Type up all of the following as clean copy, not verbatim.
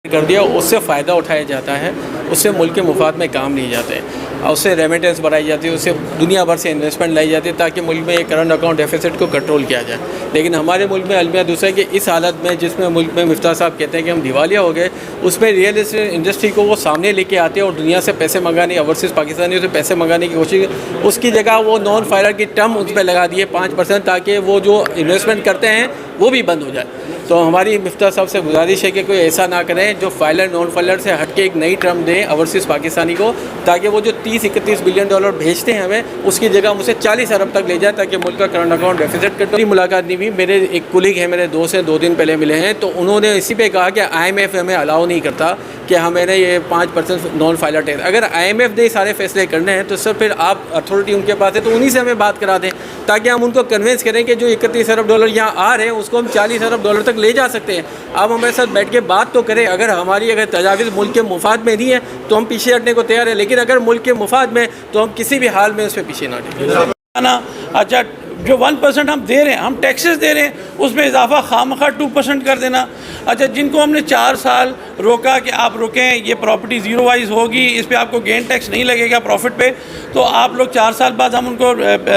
कर दिया, उससे फ़ायदा उठाया जाता है, उससे मुल्क के मुफाद में काम नहीं जाते, उससे रेमिटेंस बढ़ाई जाती है, उससे दुनिया भर से इन्वेस्टमेंट लाई जाती है ताकि मुल्क में एक करंट अकाउंट डेफिसिट को कंट्रोल किया जाए। लेकिन हमारे मुल्क में अलमिया दूसरा है कि इस हालत में जिसमें मुल्क में मिफ्ताह साहब कहते हैं कि हम दिवालिया हो गए, उसमें रियल एस्टेट इंडस्ट्री को वो सामने लेके आते हैं और दुनिया से पैसे मंगाने, ओवरसीज़ पाकिस्तानियों से पैसे मंगाने की कोशिश, उसकी जगह वो नॉन फाइलर की टर्म उस पर लगा दिए 5%, ताकि वो जो इन्वेस्टमेंट करते हैं वो भी बंद हो जाए। तो हमारी मिफ्ताह साहब से गुजारिश है कि कोई ऐसा ना करें जो फाइलर नॉन फाइलर से हट के एक नई टर्म दें ओवरसीज़ पाकिस्तानी को, ताकि वो जो 30-31 बिलियन डॉलर भेजते हैं हमें, उसकी जगह मुझसे 40 अरब तक ले जाए ताकि मुल्क का करंट अकाउंट डेफिसिट कर। तो मुलाकात नहीं हुई, मेरे एक कुलीग हैं, मेरे दोस्त हैं, 2 दिन पहले मिले हैं, तो उन्होंने इसी पे कहा कि IMF हमें अलाउ नहीं करता कि हमें ये 5% नॉन फाइलर टैक्स। अगर IMF ने सारे फैसले करने हैं तो सर फिर आप अथॉरिटी उनके पास है तो उन्हीं से हमें बात करा दें, ताकि हम उनको कन्विंस करें कि जो 31 अरब डॉलर यहाँ आ रहे हैं उसको हम 40 अरब डॉलर तक ले जा सकते हैं। आप हमारे साथ बैठ के बात तो करें। अगर तजावीज़ मुल्क के मुफाद में नहीं है तो हम पीछे हटने को तैयार है, लेकिन अगर मुल्क के मुफाद में तो हम किसी भी हाल में उस पर पीछे ना हटें। अच्छा, जो 1% हम दे रहे हैं, हम टैक्सेस दे रहे हैं, उसमें इजाफा खामखा 2% कर देना। अच्छा, जिनको हमने 4 साल रोका कि आप रुकें, ये प्रॉपर्टी ज़ीरो वाइज होगी, इस पे आपको गेन टैक्स नहीं लगेगा प्रॉफिट पे, तो आप लोग 4 साल बाद हम उनको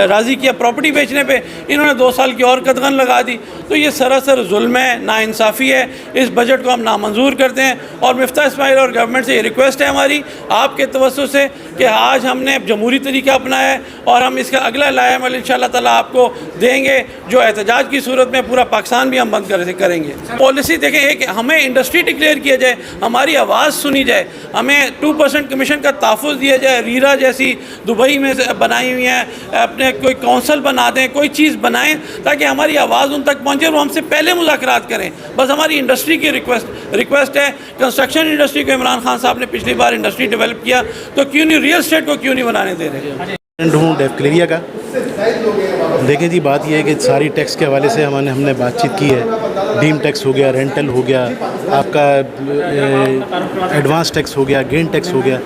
राज़ी किया प्रॉपर्टी बेचने पे, इन्होंने 2 साल की और कदगन लगा दी। तो ये सरासर जुल्म है, नाइंसाफ़ी है। इस बजट को हम नामंजूर करते हैं और मिफ्ताह इस्माइल और गवर्नमेंट से ये रिक्वेस्ट है हमारी आपके तवज्जुह से कि आज हमने जमहूरी तरीका अपनाया है और हम इसका अगला लाएमल इंशाअल्लाह ताला आपको देंगे, जो एहतजाज की सूरत में पूरा पाकिस्तान भी हम बंद करेंगे। पॉलिसी देखें, एक हमें इंडस्ट्री डिक्लेयर किया जाए, हमारी आवाज़ सुनी जाए, हमें 2% कमीशन का तहफ़्फ़ुज़ दिया जाए, रीरा जैसी दुबई में बनाई हुई हैं, अपने कोई कौंसल बना दें, कोई चीज़ बनाएं ताकि हमारी आवाज़ उन तक पहुँचे और हमसे पहले मुज़ाकरात करें। बस हमारी इंडस्ट्री की रिक्वेस्ट है। कंस्ट्रक्शन इंडस्ट्री को इमरान खान साहब ने पिछली बार इंडस्ट्री डेवलप किया, तो क्यों नहीं रियल एस्टेट को क्यों नहीं बनाने दे रहे? हूँ डेफक्लेरिया का। देखें जी, बात यह है कि सारी टैक्स के हवाले से हमने बातचीत की है। डीम टैक्स हो गया, रेंटल हो गया, आपका एडवांस टैक्स हो गया, गेन टैक्स हो गया,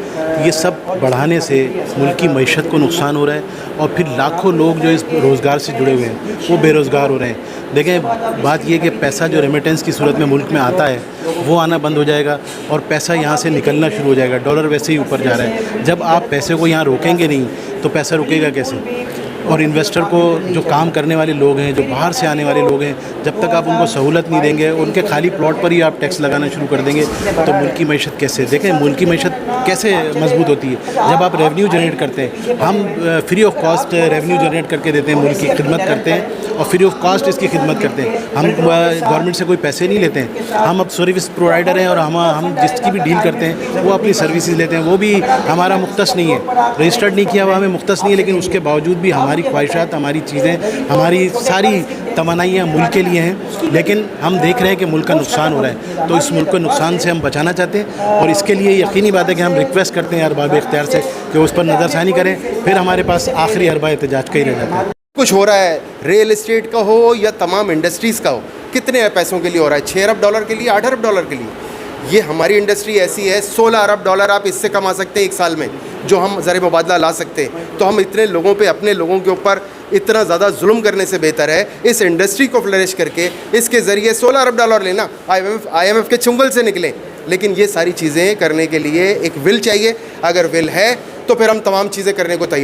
ये सब बढ़ाने से मुल्क की मईशत को नुकसान हो रहा है और फिर लाखों लोग जो इस रोज़गार से जुड़े हुए हैं वो बेरोज़गार हो रहे हैं। देखें, बात यह कि पैसा जो रेमिटेंस की सूरत में मुल्क में आता है वो आना बंद हो जाएगा और पैसा यहाँ से निकलना शुरू हो जाएगा। डॉलर वैसे ही ऊपर जा रहा है। जब आप पैसे को यहाँ रोकेंगे नहीं तो पैसा रुकेगा कैसे? और इन्वेस्टर को, जो काम करने वाले लोग हैं, जो बाहर से आने वाले लोग हैं, जब तक आप उनको सहूलत नहीं देंगे, उनके खाली प्लॉट पर ही आप टैक्स लगाना शुरू कर देंगे तो मुल्क की मईशत कैसे? देखें, मुल्क की मईशत कैसे मजबूत होती है? जब आप रेवेन्यू जनरेट करते हैं, हम free of cost revenue generate करके देते हैं, मुल्क की खिदमत करते हैं और फ्री ऑफ कॉस्ट इसकी खिदमत करते हैं। हम गवर्नमेंट से कोई पैसे नहीं लेते हैं, हम अब सर्विस प्रोवाइडर हैं और हम जिसकी भी डील करते हैं वो अपनी सर्विसेज लेते हैं, वो भी हमारा मुख्तस नहीं है, रजिस्टर्ड नहीं किया हुआ, हमें मुख्तस नहीं है, लेकिन उसके बावजूद भी हमारी ख्वाहिशात, हमारी चीज़ें, हमारी सारी तमन्नाइयाँ मुल्क के लिए हैं। लेकिन हम देख रहे हैं कि मुल्क का नुकसान हो रहा है, तो इस मुल्क को नुकसान से हम बचाना चाहते हैं और इसके लिए यकीनी बात है कि हम रिक्वेस्ट करते हैं अरबाब इख्तियार से कि उस पर नज़रसानी करें। फिर हमारे पास आखिरी अरबा एहतजाज का ही रह जाता है। कुछ हो रहा है, रियल एस्टेट का हो या तमाम इंडस्ट्रीज़ का हो, कितने पैसों के लिए हो रहा है? 6 अरब डॉलर के लिए, 8 अरब डॉलर के लिए। ये हमारी इंडस्ट्री ऐसी है, 16 अरब डॉलर आप इससे कमा सकते हैं 1 साल में, जो हम ज़र मुबादला ला सकते हैं। तो हम इतने लोगों पे, अपने लोगों के ऊपर इतना ज़्यादा जुल्म करने से बेहतर है इस इंडस्ट्री को फ्लरिश करके इसके ज़रिए 16 अरब डॉलर लेना, IMF के चुंगल से निकलें। लेकिन ये सारी चीज़ें करने के लिए एक विल चाहिए। अगर विल है तो फिर हम तमाम चीज़ें करने को तैयार।